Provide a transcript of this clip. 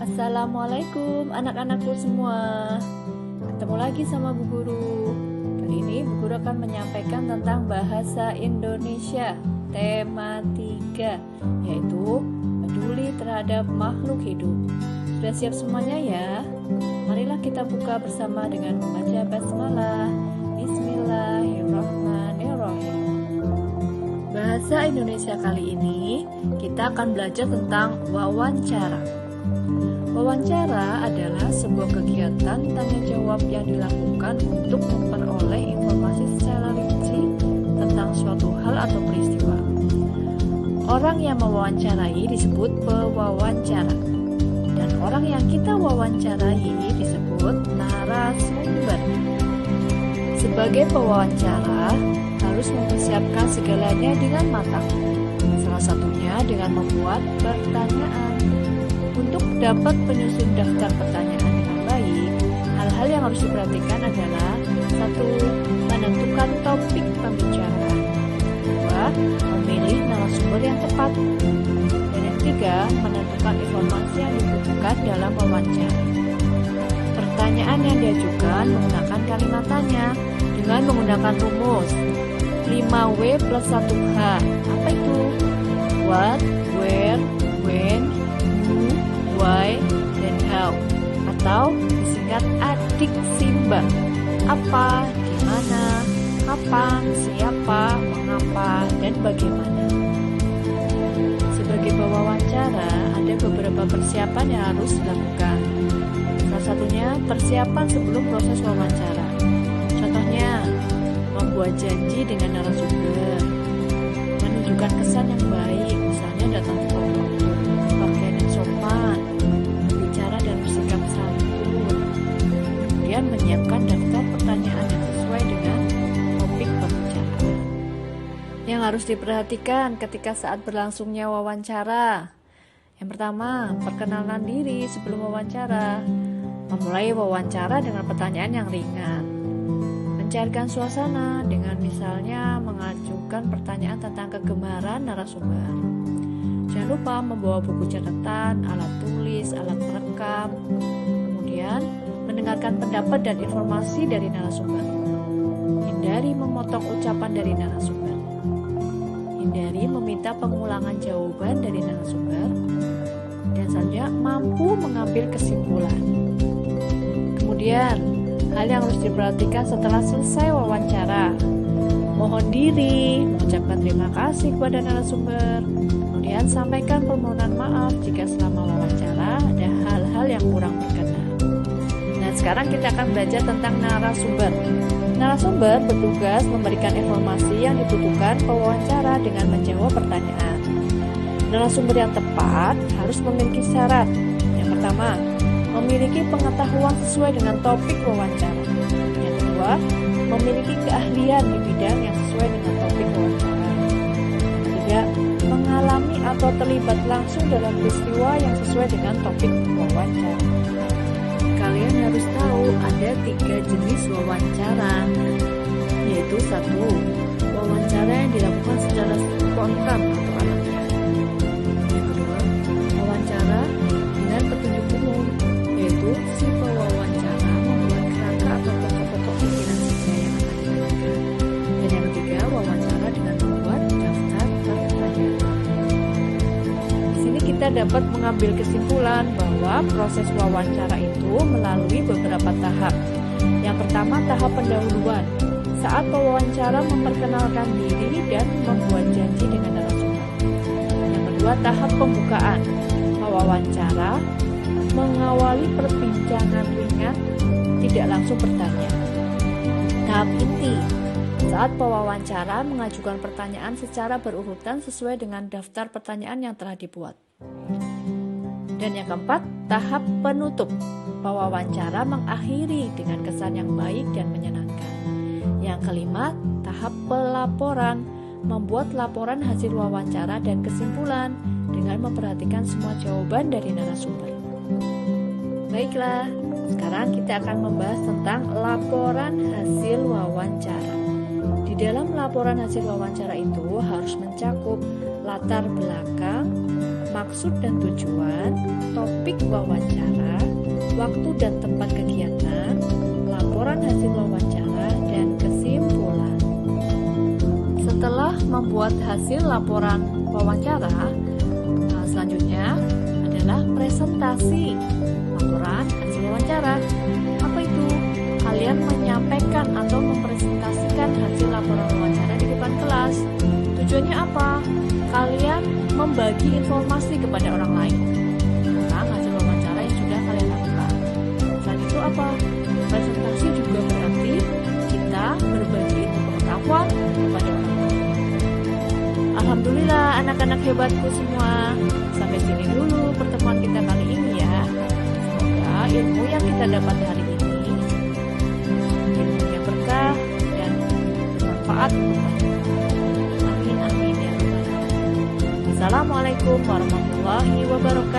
Assalamualaikum anak-anakku semua. Ketemu lagi sama Bu Guru. Kali ini Bu Guru akan menyampaikan tentang bahasa Indonesia tema 3, yaitu peduli terhadap makhluk hidup. Sudah siap semuanya ya? Marilah kita buka bersama dengan membaca basmalah. Bismillahirrahmanirrahim. Bahasa Indonesia kali ini kita akan belajar tentang wawancara. Wawancara adalah sebuah kegiatan tanya jawab yang dilakukan untuk memperoleh informasi secara rinci tentang suatu hal atau peristiwa. Orang yang mewawancarai disebut pewawancara, dan orang yang kita wawancarai disebut narasumber. Sebagai pewawancara, harus mempersiapkan segalanya dengan matang. Salah satunya dengan membuat pertanyaan. Untuk dapat menyusun daftar pertanyaan dengan baik, hal-hal yang harus diperhatikan adalah: 1. Menentukan topik pembicaraan. 2. Memilih narasumber yang tepat. Dan yang 3. Menentukan informasi yang dibutuhkan dalam wawancara. Pertanyaan yang diajukan menggunakan kalimat tanya dengan menggunakan rumus 5W plus 1H. Apa itu? What, where, when, who, why, dan how, atau disingkat adik Simba. Apa, gimana, kapan, siapa, mengapa, dan bagaimana. Sebagai pewawancara, ada beberapa persiapan yang harus dilakukan. Salah satunya persiapan sebelum proses wawancara. Contohnya, membuat janji dengan narasumber, menunjukkan kesan yang baik, misalnya datang tepat waktu, pakaian yang sopan, berbicara dan bersikap santun. Kemudian menyiapkan daftar pertanyaan yang sesuai dengan topik pembicaraan. Yang harus diperhatikan ketika saat berlangsungnya wawancara. Yang pertama, perkenalan diri sebelum wawancara. Memulai wawancara dengan pertanyaan yang ringan. Mencairkan suasana dengan misalnya mengajukan pertanyaan tentang kegemaran narasumber. Jangan lupa membawa buku catatan, alat tulis, alat perekam. Kemudian, mendengarkan pendapat dan informasi dari narasumber. Hindari memotong ucapan dari narasumber. Hindari meminta pengulangan jawaban dari narasumber. Dan selanjutnya, mampu mengambil kesimpulan. Kemudian, hal yang harus diperhatikan setelah selesai wawancara: mohon diri, mengucapkan terima kasih kepada narasumber, kemudian sampaikan permohonan maaf jika selama wawancara ada hal-hal yang kurang berkenan. Nah, sekarang kita akan belajar tentang narasumber. Narasumber bertugas memberikan informasi yang dibutuhkan pewawancara dengan menjawab pertanyaan. Narasumber yang tepat harus memiliki syarat. Yang pertama, memiliki pengetahuan sesuai dengan topik wawancara. Yang kedua, memiliki keahlian di bidang yang sesuai dengan topik wawancara. Ketiga, mengalami atau terlibat langsung dalam peristiwa yang sesuai dengan topik wawancara. Kalian harus tahu ada 3 jenis wawancara, yaitu 1. Wawancara yang dilakukan secara spontan atau alamiah. Yang kedua, wawancara dengan petunjuk umum, yaitu si pewawancara membuat kerangka atau pokok-pokok pikiran saja yang akan ditanyakan. Dan yang ketiga, wawancara dengan membuat daftar pertanyaan. Di sini kita dapat mengambil kesimpulan bahwa proses wawancara itu melalui beberapa tahap. Yang pertama, tahap pendahuluan, saat pewawancara memperkenalkan diri dan membuat janji dengan narasumber. Yang kedua, tahap pembukaan, pewawancara mengawali perbincangan ringan, tidak langsung bertanya. Tahap inti, saat pewawancara mengajukan pertanyaan secara berurutan sesuai dengan daftar pertanyaan yang telah dibuat. Dan yang keempat, tahap penutup, pewawancara mengakhiri dengan kesan yang baik dan menyenangkan. Yang kelima, tahap pelaporan, membuat laporan hasil wawancara dan kesimpulan dengan memperhatikan semua jawaban dari narasumber. Baiklah, sekarang kita akan membahas tentang laporan hasil wawancara. Di dalam laporan hasil wawancara itu harus mencakup latar belakang, maksud dan tujuan, topik wawancara, waktu dan tempat kegiatan, laporan hasil wawancara, dan kesimpulan. Setelah membuat hasil laporan wawancara, selanjutnya adalah presentasi laporan hasil wawancara. Apa itu? Kalian menyampaikan atau mempresentasikan hasil laporan wawancara di depan kelas. Tujuannya apa? Kalian membagi informasi kepada orang lain tentang hasil wawancara yang sudah kalian lakukan. Selain itu apa? Presentasi juga berarti kita berbagi pengetahuan kepada orang lain. Alhamdulillah anak-anak hebatku semua. Sampai sini dulu pertemuan kita kali ini ya. Semoga ilmu yang kita dapat hari ini ilmu yang berkah dan bermanfaat untuk banyak orang. Amin amin ya rabbal alamin. Assalamualaikum warahmatullahi wabarakatuh.